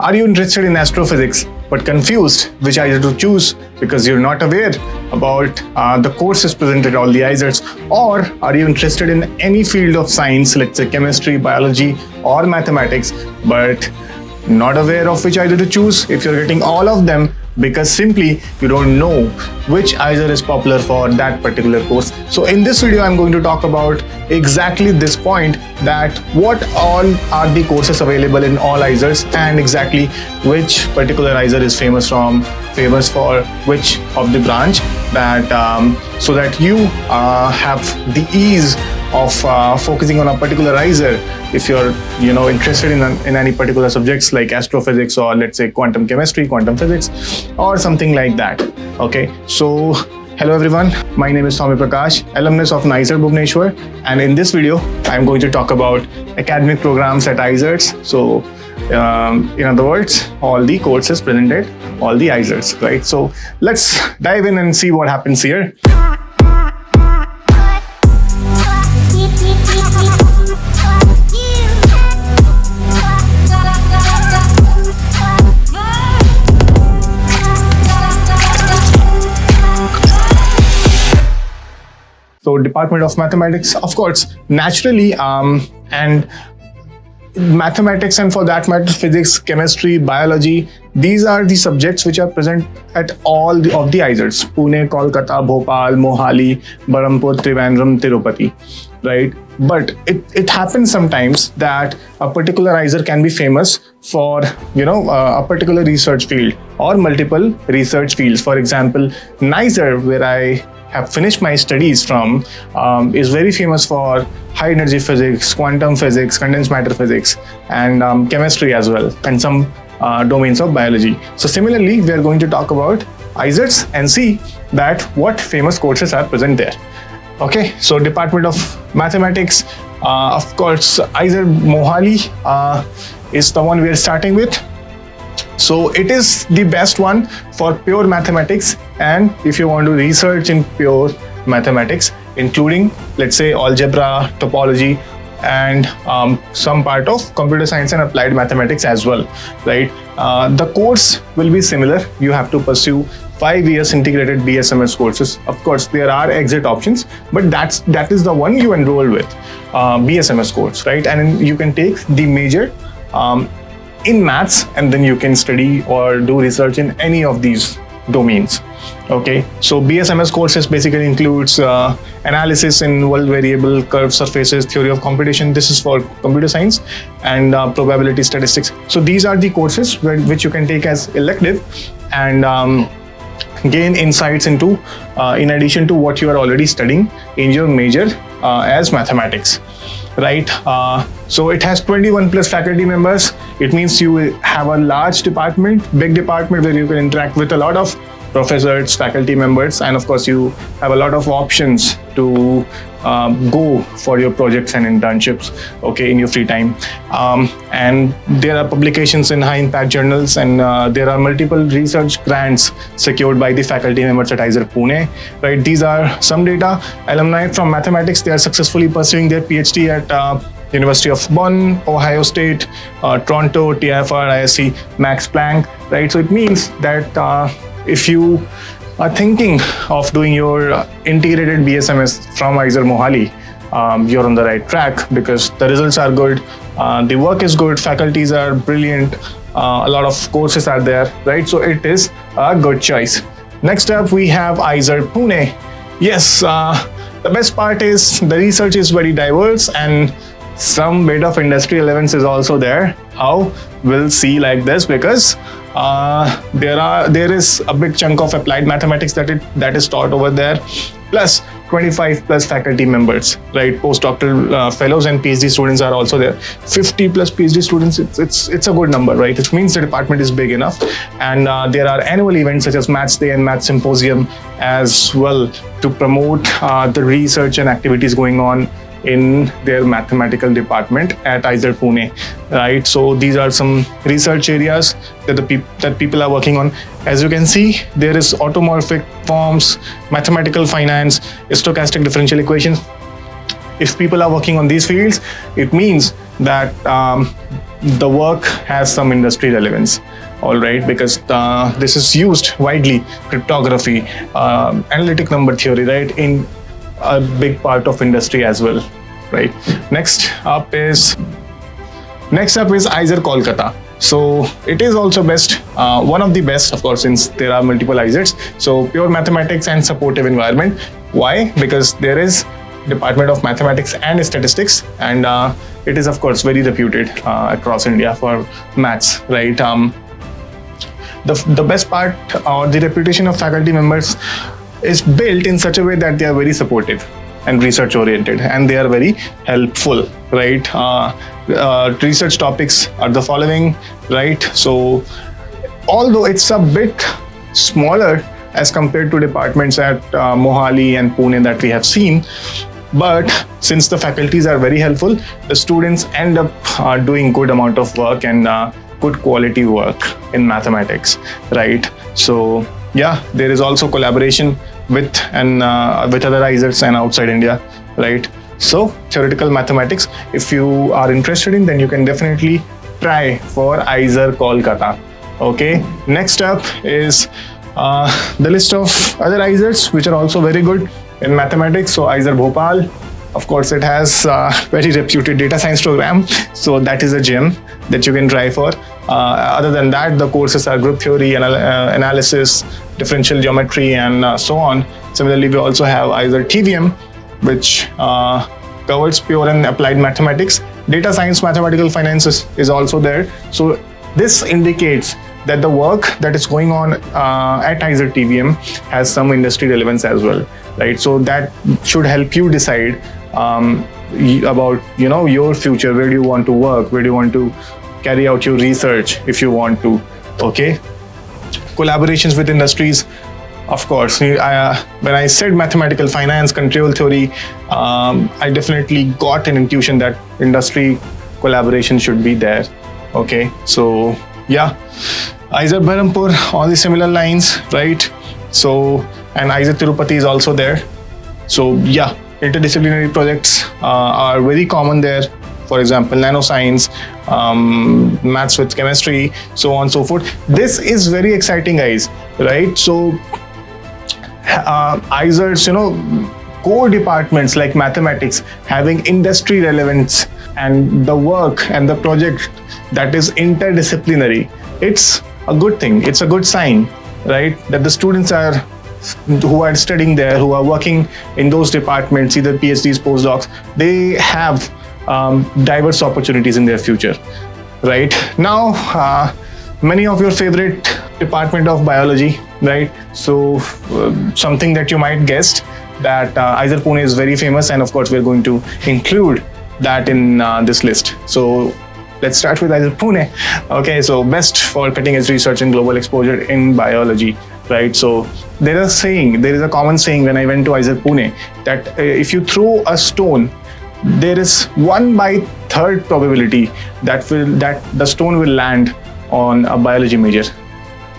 Are you interested in astrophysics but confused which IISER to choose because you're not aware about the courses presented at all the IISERs? Or are you interested in any field of science, let's say chemistry, biology or mathematics, but not aware of which IISER to choose? If you're getting all of them because simply you don't know which IISER is popular for that particular course. So in this video, I'm going to talk about exactly this point, that what all are the courses available in all IISERs and exactly which particular IISER is famous for which of the branch, that so that you have the ease of focusing on a particular IISER if you're interested in any particular subjects like astrophysics or let's say quantum chemistry, quantum physics or something like that. Okay, so hello everyone, my name is Swami Prakash, alumnus of IISER Bhubaneswar, and in this video I'm going to talk about academic programs at IISERs. So in other words, all the courses presented, all the IISERs, right? So let's dive in and see what happens here. So Department of Mathematics, of course, naturally, and mathematics, and for that matter, physics, chemistry, biology, these are the subjects which are present at all of the IISERs: Pune, Kolkata, Bhopal, Mohali, Berhampur, Trivandrum, Tirupati, right? But it happens sometimes that a particular IISER can be famous for a particular research field or multiple research fields. For example, IISER, where I have finished my studies from, is very famous for high energy physics, quantum physics, condensed matter physics, and chemistry as well, and some domains of biology. So similarly, we are going to talk about IISERs and see that what famous courses are present there. Okay, so Department of Mathematics, of course, IISER Mohali is the one we are starting with. So it is the best one for pure mathematics, and if you want to research in pure mathematics, including let's say algebra, topology, and some part of computer science and applied mathematics as well, right? The course will be similar. You have to pursue 5 years integrated BSMS courses. Of course, there are exit options, but that is the one you enroll with, BSMS course, right? And you can take the major in maths, and then you can study or do research in any of these domains. Okay, so BSMS courses basically includes analysis in world variable, curved surfaces, theory of computation. This is for computer science, and probability statistics. So these are the courses which you can take as elective and gain insights into, in addition to what you are already studying in your major as mathematics, right? So it has 21 plus faculty members. It means you have a large department, big department, where you can interact with a lot of professors, faculty members, and of course you have a lot of options to go for your projects and internships, okay, in your free time. And there are publications in high impact journals, and there are multiple research grants secured by the faculty members at IISER Pune, right? These are some data. Alumni from mathematics, they are successfully pursuing their PhD at University of Bonn, Ohio State, Toronto, TIFR, IISc, Max Planck, right? So it means that if you are thinking of doing your integrated BSMS from IISER Mohali, you're on the right track because the results are good, the work is good, faculties are brilliant, a lot of courses are there, right? So it is a good choice. Next up, we have IISER Pune. Yes, the best part is the research is very diverse and some bit of industry relevance is also there. How? We'll see like this, because there is a big chunk of applied mathematics that is taught over there, plus 25 plus faculty members, right? Postdoctoral fellows and PhD students are also there. 50 plus PhD students, it's a good number, right? It means the department is big enough, and there are annual events such as Maths Day and Maths Symposium as well to promote the research and activities going on in their mathematical department at IISER Pune, right? So these are some research areas that people are working on. As you can see, there is automorphic forms, mathematical finance, stochastic differential equations. If people are working on these fields, it means that the work has some industry relevance, all right, because this is used widely, cryptography, analytic number theory, right, in a big part of industry as well, right. Next up is IISER Kolkata. So it is also best, one of the best, of course, since there are multiple IISERs. So pure mathematics and supportive environment. Why? Because there is Department of Mathematics and Statistics, and it is, of course, very reputed across India for maths, right? The best part, or the reputation of faculty members, is built in such a way that they are very supportive and research oriented, and they are very helpful, right? Research topics are the following, right? So although it's a bit smaller as compared to departments at Mohali and Pune that we have seen, but since the faculties are very helpful, the students end up doing good amount of work and good quality work in mathematics, right? So yeah, there is also collaboration with other IISERs and outside India, right? So theoretical mathematics, if you are interested in, then you can definitely try for IISER Kolkata. Okay, next up is the list of other IISERs which are also very good in mathematics. So IISER Bhopal, of course, it has very reputed data science program, so that is a gem that you can try for. Other than that, the courses are group theory, analysis, differential geometry, and so on. Similarly, we also have IISER TVM, which covers pure and applied mathematics. Data science, mathematical finance is also there. So this indicates that the work that is going on at IISER TVM has some industry relevance as well, right? So that should help you decide about your future. Where do you want to work? Where do you want to carry out your research if you want to? Okay, collaborations with industries. Of course, when I said mathematical finance, control theory, I definitely got an intuition that industry collaboration should be there. Okay, so yeah, IISER Berhampur on the similar lines, right? So, and IISER Tirupati is also there. So yeah, interdisciplinary projects are very common there. For example, nanoscience, maths with chemistry, so on and so forth. This is very exciting, guys, right? So IISERs, core departments like mathematics having industry relevance, and the work and the project that is interdisciplinary, it's a good thing. It's a good sign, right? That the students who are studying there, who are working in those departments, either PhDs, postdocs, they have diverse opportunities in their future, right? Now, many of your favorite department of biology, right? So something that you might guessed that IISER Pune is very famous, and of course we're going to include that in this list. So let's start with IISER Pune. Okay, so best for cutting edge research and global exposure in biology, right? So there is a common saying when I went to IISER Pune that if you throw a stone, there is 1/3 probability that the stone will land on a biology major.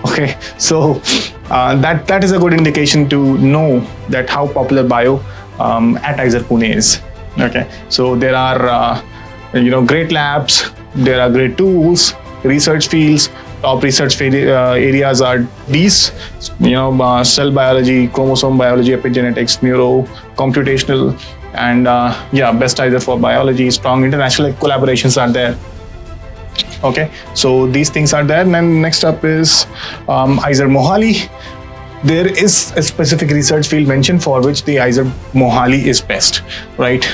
Okay, so that is a good indication to know that how popular bio at IISER Pune is. Okay, so there are great labs, there are great tools, research fields. Top research areas are these, cell biology, chromosome biology, epigenetics, neuro, computational, and best IISER for biology. Strong international collaborations are there. Okay, so these things are there. And then next up is IISER Mohali. There is a specific research field mentioned for which the IISER Mohali is best, right?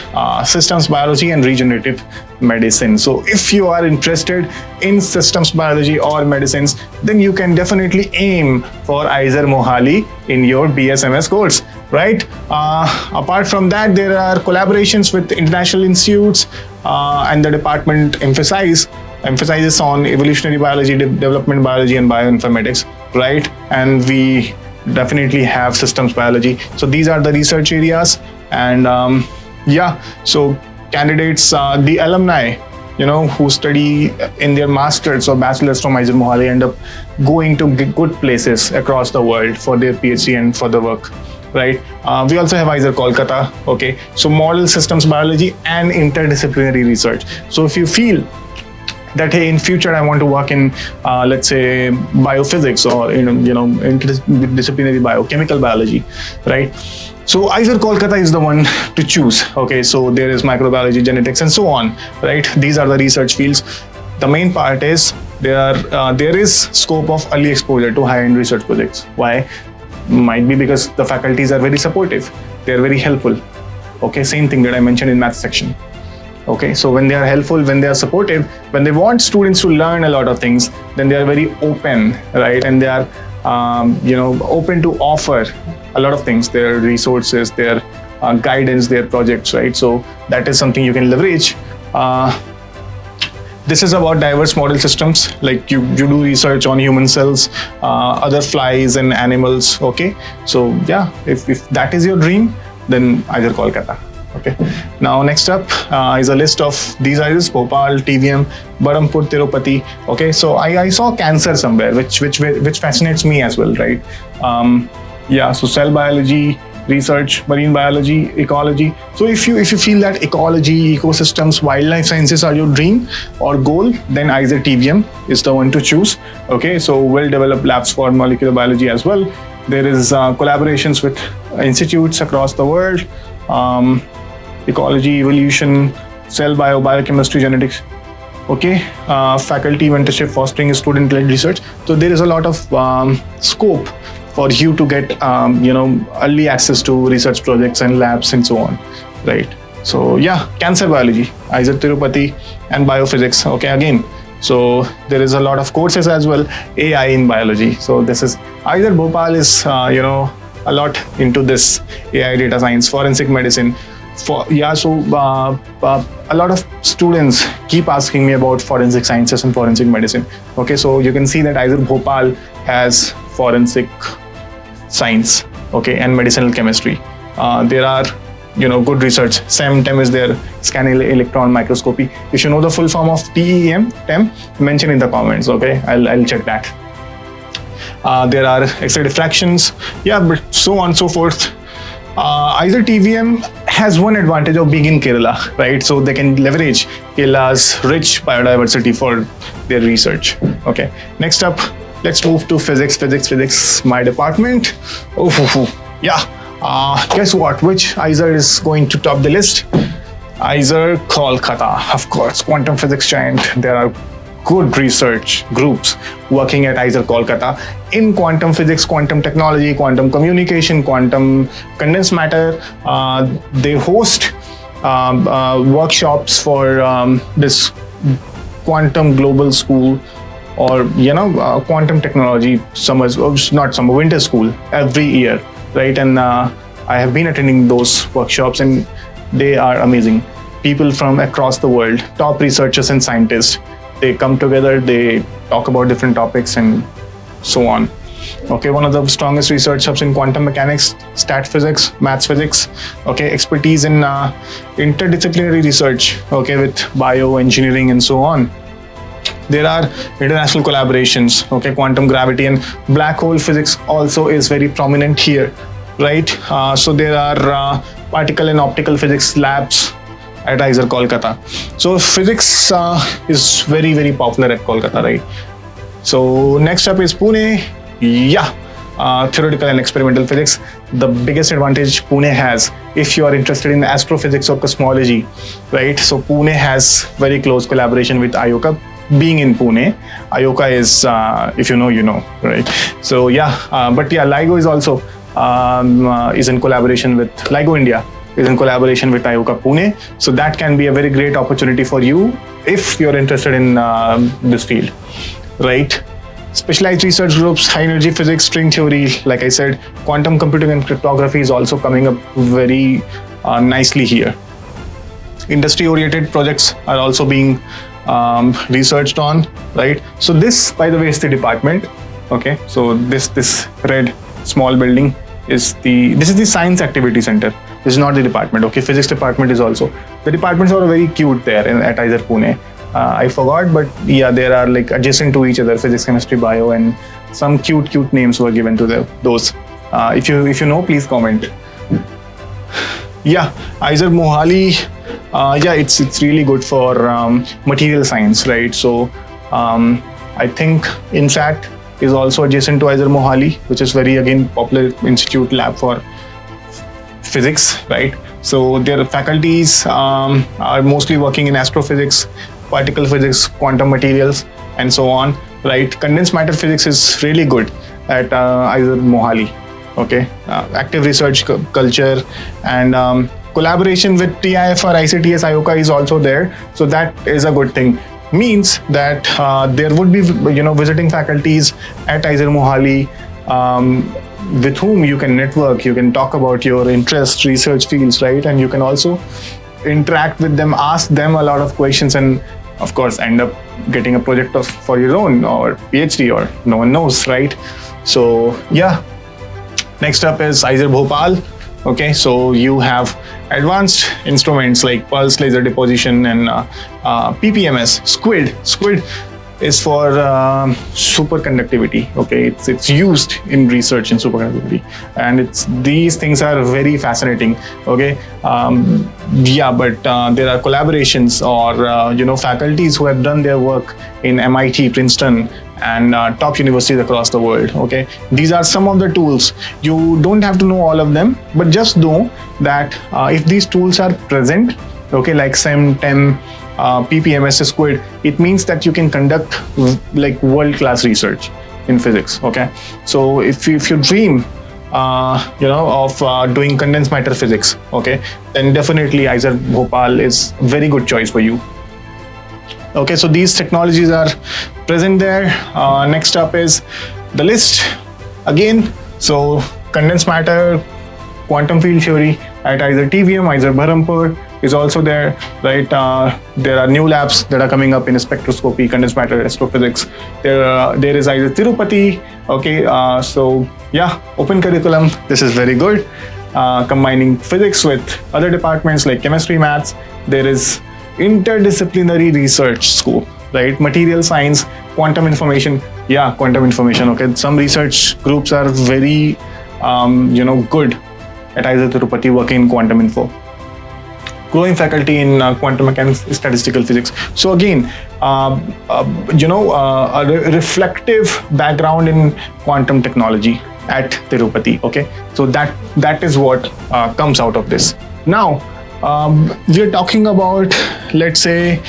Systems biology and regenerative medicine. So if you are interested in systems biology or medicines, then you can definitely aim for IISER Mohali in your BSMS course, right? Apart from that, there are collaborations with international institutes, and the department emphasizes on evolutionary biology, development biology, and bioinformatics, right? And we definitely have systems biology. So these are the research areas, and so candidates, the alumni, who study in their masters or bachelors from IISER Mohali end up going to good places across the world for their PhD and for the work, right? We also have IISER Kolkata. Okay, so model systems biology and interdisciplinary research. So if you feel that hey, in future I want to work in let's say biophysics or interdisciplinary biochemical biology, right? So IISER Kolkata is the one to choose. Okay, so there is microbiology, genetics, and so on, right? These are the research fields. The main part is there is scope of early exposure to high-end research projects. Why? Might be because the faculties are very supportive. They are very helpful. Okay, same thing that I mentioned in math section. Okay, so when they are helpful, when they are supportive, when they want students to learn a lot of things, then they are very open, right? And they are open to offer a lot of things, their resources, their guidance, their projects, right? So that is something you can leverage. This is about diverse model systems, like you do research on human cells, other flies and animals, okay? So yeah, if that is your dream, then IISER Kolkata, okay? Now next up is a list of these IISERs: Bhopal, TVM, Berhampur, Tirupati, okay? So I saw cancer somewhere, which fascinates me as well, right? Yeah, so cell biology, research, marine biology, ecology. So if you feel that ecology, ecosystems, wildlife sciences are your dream or goal, then IISER TVM is the one to choose. Okay, so well-developed labs for molecular biology as well. There is collaborations with institutes across the world, ecology, evolution, cell biochemistry, genetics. Okay, faculty mentorship, fostering student-led research. So there is a lot of scope for you to get early access to research projects and labs and so on, right? So yeah, cancer biology, IISER Tirupati, and biophysics. Okay, again, so there is a lot of courses as well, AI in biology. So this is IISER Bhopal is a lot into this AI, data science, forensic medicine. A lot of students keep asking me about forensic sciences and forensic medicine. Okay, so you can see that IISER Bhopal has forensic science, okay, and medicinal chemistry. There are good research. SEM is there, scanning electron microscopy. If you know the full form of TEM, mention in the comments, okay? I'll check that. There are X-ray diffractions, yeah, but so on and so forth. IISER TVM has one advantage of being in Kerala, right? So they can leverage Kerala's rich biodiversity for their research. Okay, next up, let's move to physics, my department. Yeah, guess what? Which IISER is going to top the list? IISER Kolkata, of course, quantum physics giant. There are good research groups working at IISER Kolkata in quantum physics, quantum technology, quantum communication, quantum condensed matter. They host workshops for this quantum global school, or quantum technology winter school every year, right? And I have been attending those workshops, and they are amazing. People from across the world, top researchers and scientists, they come together, they talk about different topics and so on. Okay, one of the strongest research hubs in quantum mechanics, stat physics, maths physics. Okay, expertise in interdisciplinary research, okay, with bioengineering and so on. There are international collaborations, okay, quantum gravity and black hole physics also is very prominent here, right? So there are particle and optical physics labs at IISER Kolkata. So physics is very, very popular at Kolkata, right? So next up is Pune. Yeah, theoretical and experimental physics. The biggest advantage Pune has, if you are interested in astrophysics or cosmology, right? So Pune has very close collaboration with IOCA. Being in Pune, IOCA is, if you know, right? So yeah, but yeah, LIGO is also is in collaboration with LIGO India, is in collaboration with IOCA Pune. So that can be a very great opportunity for you if you're interested in this field, right? Specialized research groups, high energy physics, string theory, like I said, quantum computing and cryptography is also coming up very nicely here. Industry-oriented projects are also being researched on, right? So this, by the way, is the department. Okay, so this red small building is the Science Activity Center. This is not the department. Okay, physics department is also. The departments are very cute there at IISER Pune. I forgot, but yeah, there are like adjacent to each other, physics, chemistry, bio, and some cute names were given to those. If you know, please comment. Yeah, IISER Mohali yeah, it's really good for material science, right? So I think INSAT is also adjacent to IISER Mohali, which is very again popular institute lab for physics, right? So their faculties are mostly working in astrophysics, particle physics, quantum materials, and so on, right? Condensed matter physics is really good at IISER Mohali. Okay, active research culture and collaboration with TIFR, ICTS, IOCA is also there. So that is a good thing. Means that there would be visiting faculties at IISER Mohali with whom you can network, you can talk about your interest, research fields, right? And you can also interact with them, ask them a lot of questions, and of course end up getting a project for your own or PhD, or no one knows, right? So yeah, next up is IISER Bhopal. Okay, so you have advanced instruments like pulse laser deposition and PPMS. Squid is for superconductivity. Okay, it's used in research in superconductivity, and these things are very fascinating. Okay, yeah, but there are collaborations or faculties who have done their work in MIT, Princeton, and top universities across the world. Okay, these are some of the tools. You don't have to know all of them, but just know that if these tools are present, okay, like SEM, TEM, PPMS, Squid, it means that you can conduct like world-class research in physics. Okay, so if you dream of doing condensed matter physics, okay, then definitely IISER Bhopal is a very good choice for you. Okay, so these technologies are present there. Next up is the list again. So condensed matter, quantum field theory at IISER TVM, IISER Berhampur is also there, right? There are new labs that are coming up in spectroscopy, condensed matter, astrophysics. There is IISER Tirupati. Okay, so yeah, open curriculum. This is very good. Combining physics with other departments like chemistry, maths. There is interdisciplinary research scope, right? Material science, quantum information. Yeah, quantum information. Okay, some research groups are very good at IISER Tirupati working in quantum info. Growing faculty in quantum mechanics, statistical physics. So again, a reflective background in quantum technology at Tirupati. Okay, so that is what comes out of this. Now we are talking about, let's say,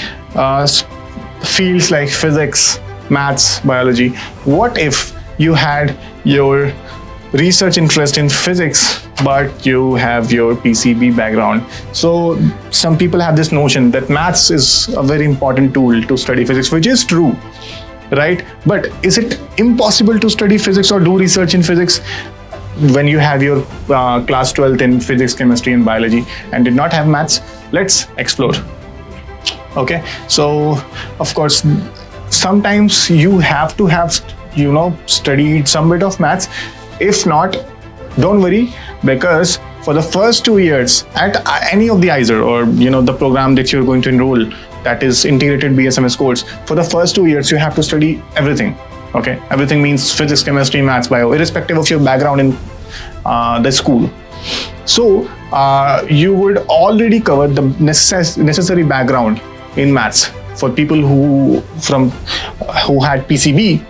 fields like physics, maths, biology. What if you had your research interest in physics, but you have your PCB background? So some people have this notion that maths is a very important tool to study physics, which is true, right? But is it impossible to study physics or do research in physics when you have your class 12th in physics, chemistry, and biology and did not have maths? Let's explore. Okay, so of course, sometimes you have to have studied some bit of maths. If not, don't worry, because for the first 2 years at any of the IISER or the program that you're going to enroll, that is integrated BSMS course, for the first 2 years you have to study everything. Okay, everything means physics, chemistry, maths, bio, irrespective of your background in the school. So you would already cover the necessary background in maths for people who had PCB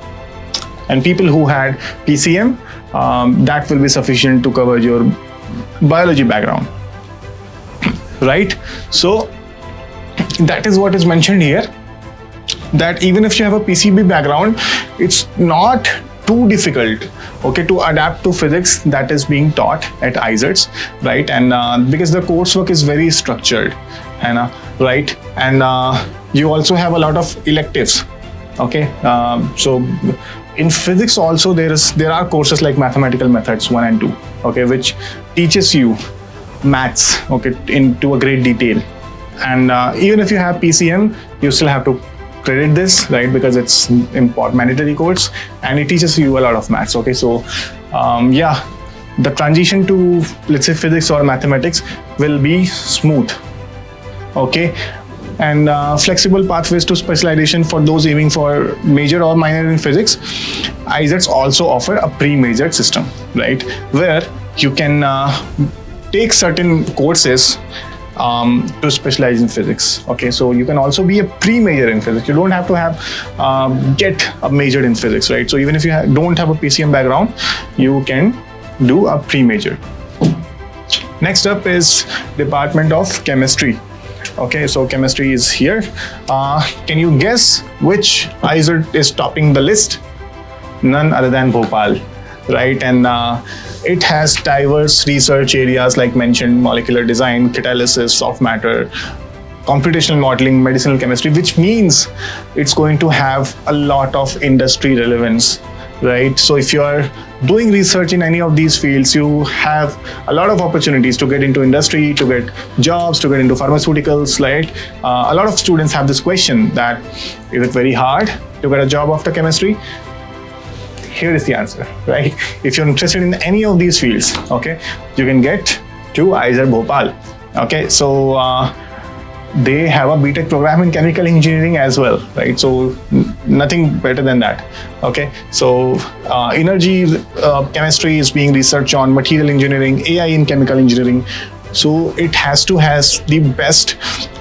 and people who had PCM. That will be sufficient to cover your biology background, right? So that is what is mentioned here, that even if you have a PCB background, it's not too difficult, okay, to adapt to physics that is being taught at IISERs, right? And because the coursework is very structured, and right, and you also have a lot of electives. Okay, so in physics also there are courses like mathematical methods 1 and 2, okay, which teaches you maths, okay, into a great detail. And even if you have PCM, you still have to credit this, right, because it's mandatory course and it teaches you a lot of maths. Okay, so yeah, the transition to, let's say, physics or mathematics will be smooth. Okay, and flexible pathways to specialization for those aiming for major or minor in physics. IISERs also offer a pre-majored system, right, where you can take certain courses to specialize in physics. Okay, so you can also be a pre-major in physics. You don't have to have get a major in physics, right? So even if you don't have a PCM background, you can do a pre-major. Next up is Department of Chemistry. Okay, so chemistry is here. Can you guess which IISER is topping the list? None other than Bhopal, right? And it has diverse research areas like mentioned: molecular design, catalysis, soft matter, computational modeling, medicinal chemistry, which means it's going to have a lot of industry relevance, right? So if you are doing research in any of these fields, you have a lot of opportunities to get into industry, to get jobs, to get into pharmaceuticals, right? A lot of students have this question that, is it very hard to get a job after chemistry? Here is the answer, right? If you're interested in any of these fields, okay, you can get to IISER Bhopal. Okay, so they have a BTech program in chemical engineering as well, right? So nothing better than that. Okay, so energy chemistry is being researched on, material engineering, AI in chemical engineering. So it has to has the best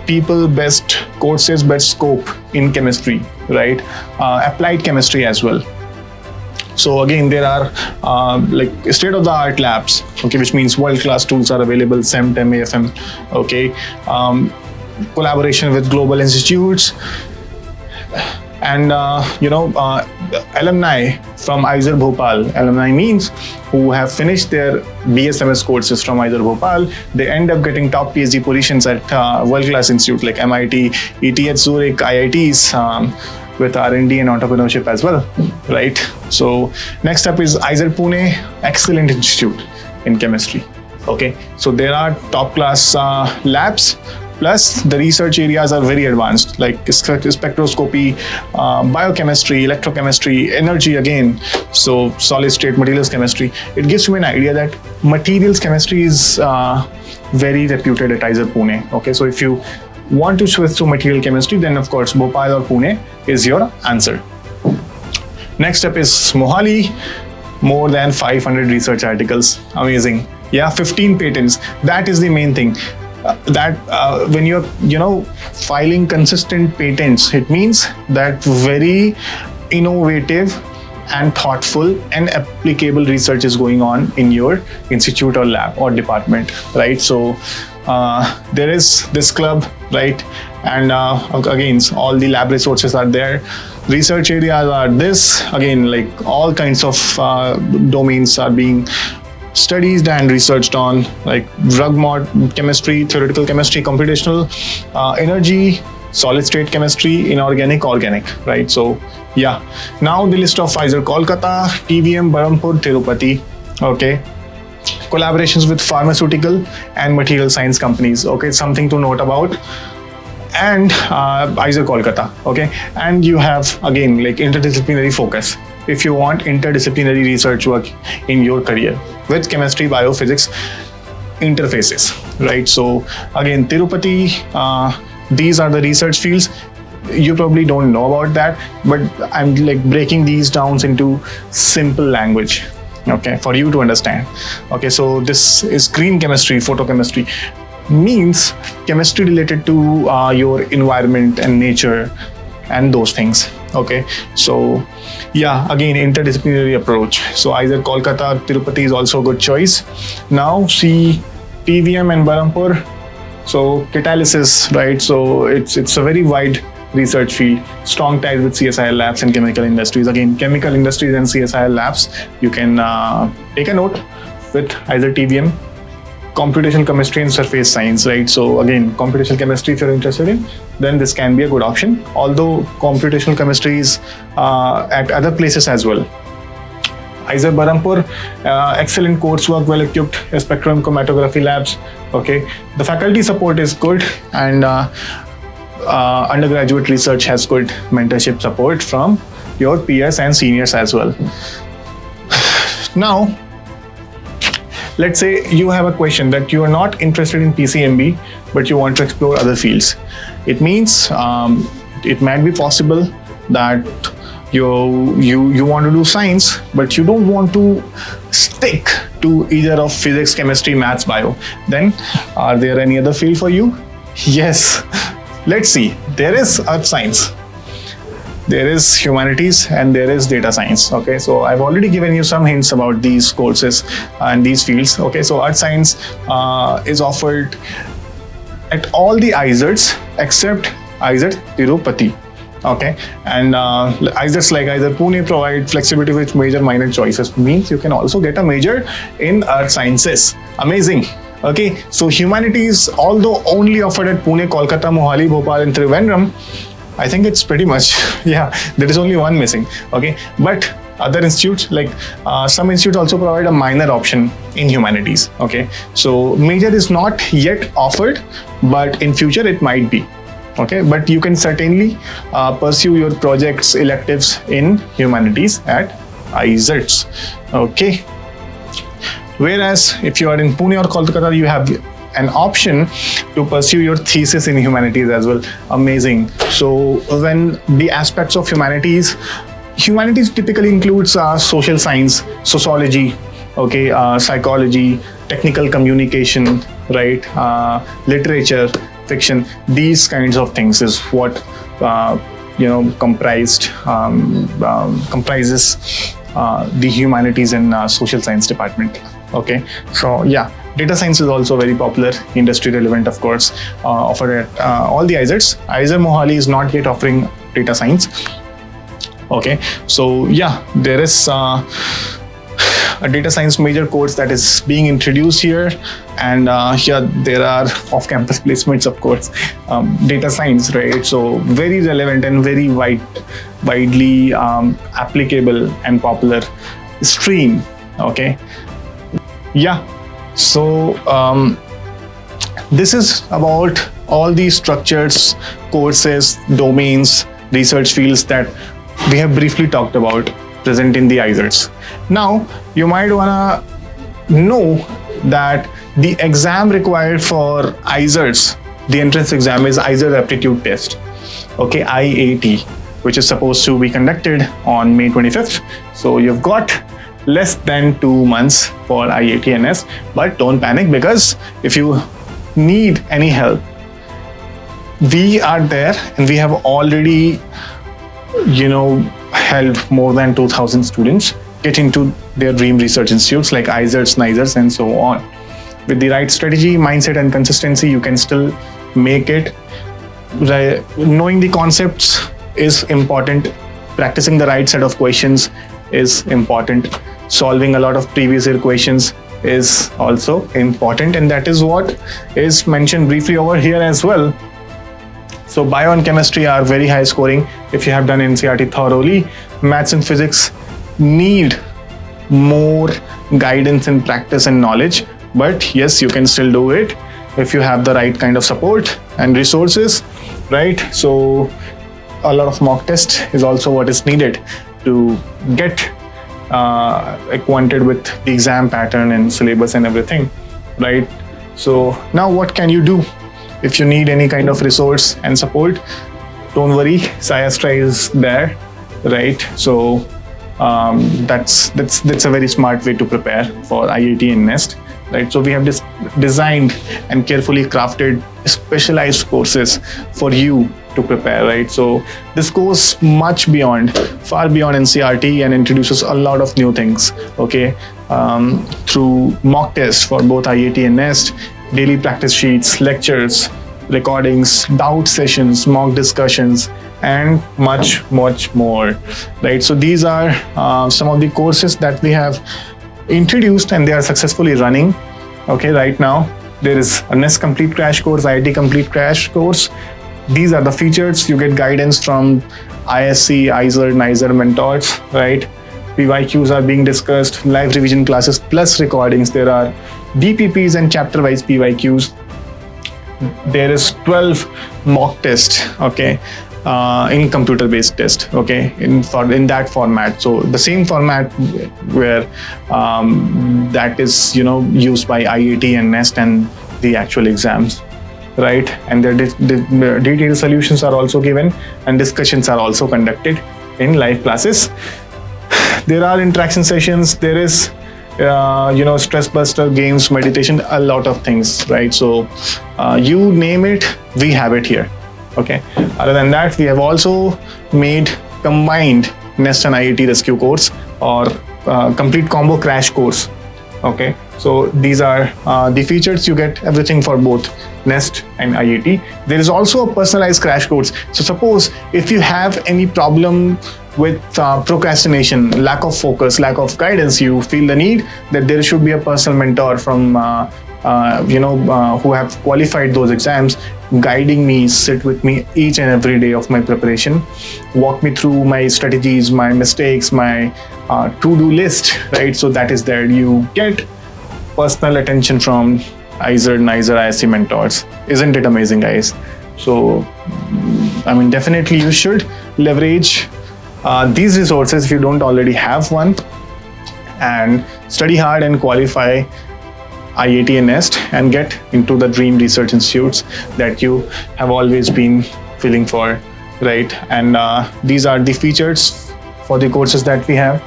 people, best courses, best scope in chemistry, right? Applied chemistry as well. So again, there are like state-of-the-art labs, okay, which means world-class tools are available, SEM, TEM, AFM, okay. Collaboration with global institutes, and alumni from IISER Bhopal. Alumni means who have finished their BSMS courses from IISER Bhopal. They end up getting top PhD positions at world-class institutes like MIT, ETH Zurich, IITs, with R&D and entrepreneurship as well, right? So next up is IISER Pune, excellent institute in chemistry. Okay, so there are top-class labs. Plus, the research areas are very advanced, like spectroscopy, biochemistry, electrochemistry, energy again, so solid state materials chemistry. It gives you an idea that materials chemistry is very reputed at IISER Pune. Okay, so if you want to switch to material chemistry, then of course Bhopal or Pune is your answer. Next up is Mohali, more than 500 research articles, amazing. Yeah, 15 patents, that is the main thing. When you're filing consistent patents, it means that very innovative and thoughtful and applicable research is going on in your institute or lab or department, right? So there is this club, right? And again, all the lab resources are there. Research areas are this, again, like all kinds of domains are being studied and researched on, like drug chemistry, theoretical chemistry, computational, energy, solid state chemistry, inorganic, organic, right? So yeah, now the list of IISER Kolkata, TVM, Berhampur, Tirupati, okay. Collaborations with pharmaceutical and material science companies, okay, something to note about. And IISER Kolkata, okay. And you have again like interdisciplinary focus if you want interdisciplinary research work in your career with chemistry, biophysics interfaces, right? So again, Tirupati, these are the research fields. You probably don't know about that, but I'm like breaking these down into simple language, okay, for you to understand. Okay, so this is green chemistry, photochemistry, means chemistry related to your environment and nature and those things, okay. So yeah, again, interdisciplinary approach. So IISER Kolkata, Tirupati is also a good choice. Now see TVM and Berhampur. So catalysis, right? So it's a very wide research field, strong ties with CSIR labs and chemical industries. Again, chemical industries and CSIR labs, you can take a note with IISER TVM. Computational chemistry and surface science, right? So again, computational chemistry, if you're interested in, then this can be a good option. Although computational chemistry is at other places as well. IISER Berhampur, excellent coursework, well equipped spectrum chromatography labs. Okay, the faculty support is good, and undergraduate research has good mentorship support from your peers and seniors as well. Now, let's say you have a question that you are not interested in PCMB, but you want to explore other fields. It means it might be possible that you want to do science, but you don't want to stick to either of physics, chemistry, maths, bio, then are there any other field for you? Yes. Let's see. There is earth science, there is humanities, and there is data science. Okay, so I've already given you some hints about these courses and these fields. Okay, so earth science is offered at all the IISERs except IISER Tirupati. Okay, and IISERs like IISER Pune provide flexibility with major minor choices. Means you can also get a major in earth sciences. Amazing. Okay, so humanities, although only offered at Pune, Kolkata, Mohali, Bhopal, and Trivandrum, I think it's pretty much, yeah, there is only one missing. Okay, but other institutes like some institutes also provide a minor option in humanities. Okay, so major is not yet offered, but in future it might be. Okay, but you can certainly pursue your projects, electives in humanities at IISERs. Okay, whereas if you are in Pune or Kolkata, you have an option to pursue your thesis in humanities as well. Amazing. So when the aspects of humanities typically includes social science, sociology, okay, psychology, technical communication, right, literature, fiction. These kinds of things is what comprises the humanities and social science department. Okay, so yeah, data science is also very popular, industry relevant, of course, offered at all the IISERs. IISER Mohali is not yet offering data science. Okay, so yeah, there is a data science major course that is being introduced here, and here there are off-campus placements, of course. Data science, right? So very relevant and very widely applicable and popular stream. Okay, yeah. So this is about all these structures, courses, domains, research fields that we have briefly talked about present in the IISERs. Now you might wanna know that the exam required for IISERs, the entrance exam, is IISER Aptitude Test. Okay, IAT, which is supposed to be conducted on May 25th. So you've got less than 2 months for IAT-NS, but don't panic, because if you need any help, we are there, and we have already helped more than 2,000 students get into their dream research institutes like IISERs, NIISERs, and so on. With the right strategy, mindset, and consistency, you can still make it. Knowing the concepts is important. Practicing the right set of questions is important. Solving a lot of previous year questions is also important, and that is what is mentioned briefly over here as well. So bio and chemistry are very high scoring if you have done NCERT thoroughly. Maths and physics need more guidance and practice and knowledge, but yes, you can still do it if you have the right kind of support and resources, right? So a lot of mock test is also what is needed to get acquainted with the exam pattern and syllabus and everything, right? So now what can you do? If you need any kind of resource and support, don't worry, SciAstra is there, right? So that's a very smart way to prepare for IIT and NEST, right? So we have designed and carefully crafted specialized courses for you to prepare, right? So this goes far beyond NCERT and introduces a lot of new things, okay? Through mock tests for both IIT and NEST, daily practice sheets, lectures, recordings, doubt sessions, mock discussions, and much more, right? So these are some of the courses that we have introduced, and they are successfully running. Okay, right now there is a NEST Complete Crash Course, IIT Complete Crash Course. These are the features. You get guidance from IISc, IISER, NIISER mentors, right? PYQs are being discussed, live revision classes plus recordings. There are DPPs and chapter-wise PYQs. There is 12 mock tests, okay, in computer-based test, okay, in that format. So the same format where that is used by IIT and NEST and the actual exams, right? And the detailed solutions are also given, and discussions are also conducted. in live classes. There are interaction sessions, there is stress buster games, meditation, a lot of things, right? So you name it, we have it here. Okay, other than that, we have also made combined NEST and IIT rescue course, or complete combo crash course. Okay, so these are the features. You get everything for both NEST and IIT. There is also a personalized crash course. So suppose if you have any problem with procrastination, lack of focus, lack of guidance, you feel the need that there should be a personal mentor from who have qualified those exams, guiding me, sit with me each and every day of my preparation, walk me through my strategies, my mistakes, my to-do list, right? So that is there. You get personal attention from IISER, NIISER, IISc mentors. Isn't it amazing, guys? So, I mean, definitely you should leverage these resources if you don't already have one, and study hard and qualify IIT and NEST and get into the dream research institutes that you have always been feeling for, right? And these are the features for the courses that we have.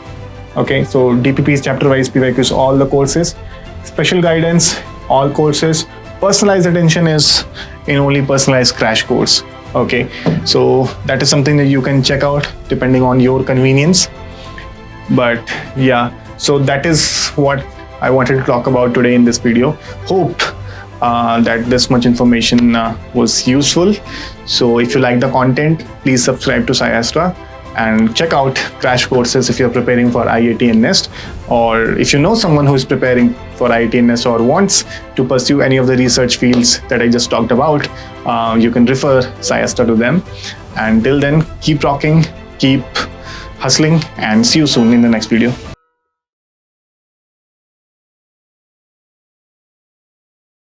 Okay, so DPPs, chapter-wise PYQs, all the courses, special guidance, all courses, personalized attention is in only personalized crash course. Okay, so that is something that you can check out depending on your convenience. But yeah, so that is what I wanted to talk about today in this video. Hope that this much information was useful. So if you like the content, please subscribe to SciAstra and check out crash courses if you're preparing for IIT and NEST, or if you know someone who is preparing for IIT and NEST or wants to pursue any of the research fields that I just talked about, you can refer SciAstra to them. And till then, keep rocking, keep hustling, and see you soon in the next video.